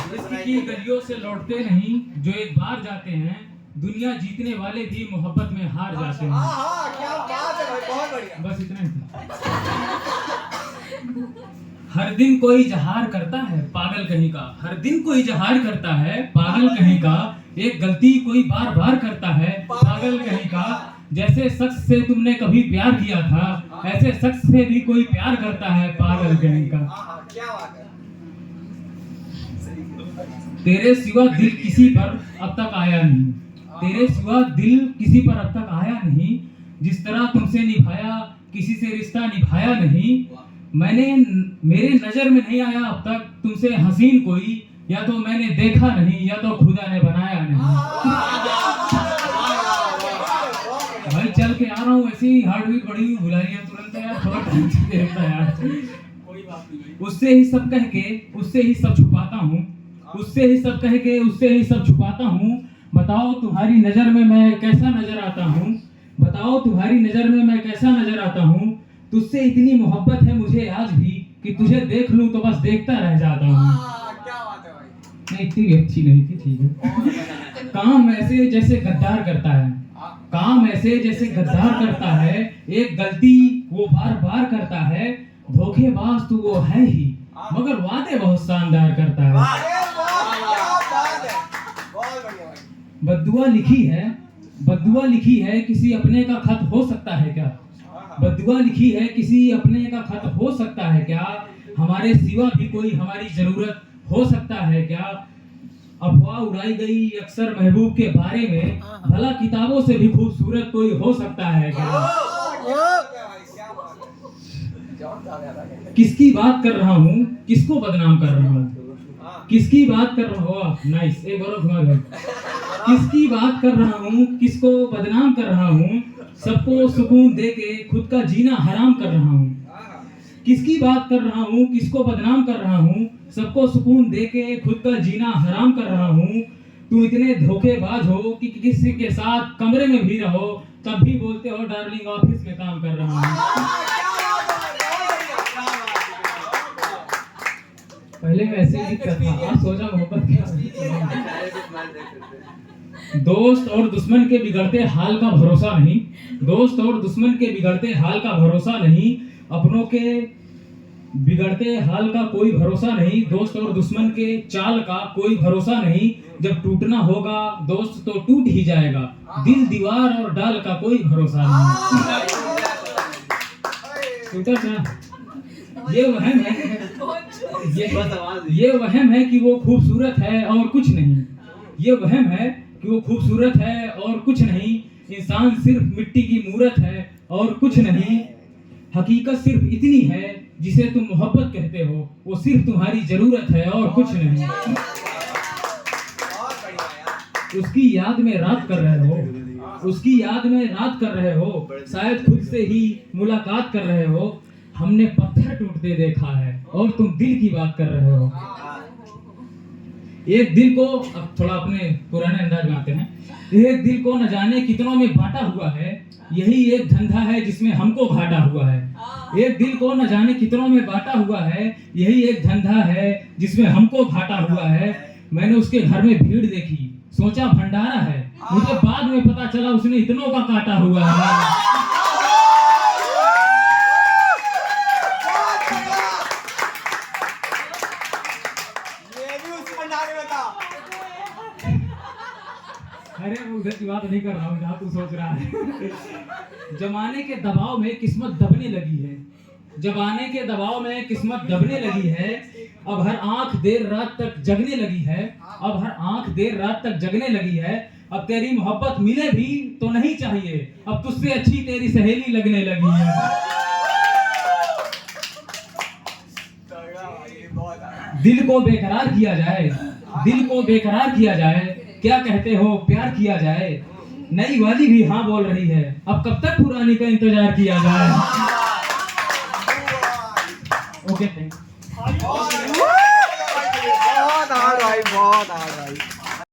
इश्क की गलियों से लौटते नहीं जो एक बार जाते हैं, दुनिया जीतने वाले भी मोहब्बत में हार जाते हैं। क्या बात है भाई, बहुत बढ़िया। बस इतना ही था। हर दिन कोई इजहार करता है पागल कहीं का, हर दिन कोई इजहार करता है पागल कहीं का, एक गलती कोई बार बार करता है पागल कहीं का। जैसे शख्स से तुमने कभी प्यार किया था, ऐसे शख्स से भी कोई प्यार करता है पागल कहीं का। क्या बात है। तेरे सिवा दिल किसी पर अब तक आया नहीं, तेरे सिवा दिल किसी पर अब तक आया नहीं, जिस तरह तुमसे निभाया किसी से रिश्ता निभाया नहीं। मैंने मेरे नजर में नहीं आया अब तक तुमसे हसीन कोई, या तो मैंने देखा नहीं या तो खुदा ने बनाया नहीं। भाई चल के आ रहा हूँ, ऐसे ही हार्ट बीट बढ़ी हुई बुला रही है तुरंत यार, थोड़ा टाइम से देता यार। कोई बात नहीं, उससे ही सब कह के उससे ही सब छुपाता हूँ, उससे ही सब कह के उससे ही सब छुपाता हूँ। बताओ तुम्हारी नजर में मैं कैसा नजर आता हूँ, बताओ तुम्हारी नजर में मैं कैसा नजर आता हूँ। तुझसे इतनी मोहब्बत है मुझे आज भी कि तुझे देख लूं तो बस देखता रह जाता हूँ। क्या बात है भाई। नहीं इतनी भी अच्छी नहीं थी, ठीक है। काम ऐसे जैसे गद्दार करता है, काम ऐसे जैसे गद्दार करता है, एक गलती वो बार बार करता है। धोखेबाज तो वो है ही मगर वादे बहुत शानदार करता है। बद्दुआ लिखी है, बद्दुआ लिखी है किसी अपने का खत हो सकता है क्या, बद्दुआ लिखी है किसी अपने का खत हो सकता है क्या, हमारे सिवा भी कोई हमारी जरूरत हो सकता है क्या। अफवाह उड़ाई गई अक्सर महबूब के बारे में, भला किताबों से भी खूबसूरत कोई हो सकता है क्या। किसकी बात कर रहा हूँ किसको बदनाम कर रहा हूँ, किसकी बात कर रहा हूँ, नाइस एक बार भाई, किसकी बात कर रहा हूँ किसको बदनाम कर रहा हूँ, सबको सुकून देके खुद का जीना हराम कर रहा हूँ। किसकी बात कर रहा हूँ किसको बदनाम कर रहा हूँ, सबको सुकून देके खुद का जीना हराम कर रहा हूँ। तुम इतने धोखेबाज हो कि किसी के साथ कमरे में भी रहो तब भी बोलते हो डार्लिंग ऑफिस में काम कर रहा हूँ। पहले वैसे ही करता था, सोचा मोहब्बत क्या। दोस्त और दुश्मन के बिगड़ते हाल का भरोसा नहीं, दोस्त और दुश्मन के बिगड़ते हाल का भरोसा नहीं, अपनों के बिगड़ते हाल का कोई भरोसा नहीं, दोस्त और दुश्मन के चाल का कोई भरोसा नहीं। जब टूटना होगा दोस्त तो टूट ही जाएगा, दिल दीवार और डाल का कोई भरोसा नहीं। ये वहम है, ये वहम है कि वो खूबसूरत है और कुछ नहीं, ये वहम है कि वो खूबसूरत है और कुछ नहीं। इंसान सिर्फ मिट्टी की मूरत है और कुछ नहीं। हकीकत सिर्फ इतनी है जिसे तुम मोहब्बत कहते हो, वो सिर्फ तुम्हारी जरूरत है और कुछ नहीं। उसकी याद में रात कर रहे हो, उसकी याद में रात कर रहे हो, शायद खुद से ही मुलाकात कर रहे हो। हमने पत्थर टूटते देखा है और तुम दिल की बात कर रहे हो। एक दिल को, अब थोड़ा अपने पुराने अंदाज में आते हैं, एक दिल को न जाने कितनों में बांटा हुआ है, यही एक धंधा है जिसमें हमको घाटा हुआ है। एक दिल को न जाने कितनों में बांटा हुआ है, यही एक धंधा है जिसमें हमको घाटा हुआ है। मैंने उसके घर में भीड़ देखी, सोचा भंडारा है, मुझे बाद में पता चला उसने इतनों का काटा हुआ है। अरे उधर की बात नहीं कर रहा हूँ जहाँ तू सोच रहा है। जमाने के दबाव में किस्मत दबने लगी है, जमाने के दबाव में किस्मत दबने लगी है। अब हर आंख देर रात तक जगने लगी है, अब हर आंख देर रात तक जगने लगी है। अब तेरी मोहब्बत मिले भी तो नहीं चाहिए, अब तुझसे अच्छी तेरी सहेली लगने लगी है। दिल को बेकरार किया जाए, दिल को बेकरार किया जाए, क्या कहते हो प्यार किया जाए। नई वाली भी हाँ बोल रही है, अब कब तक पुरानी का इंतजार किया जाए। Okay thank you. बहुत हार्ड भाई, बहुत हार्ड भाई।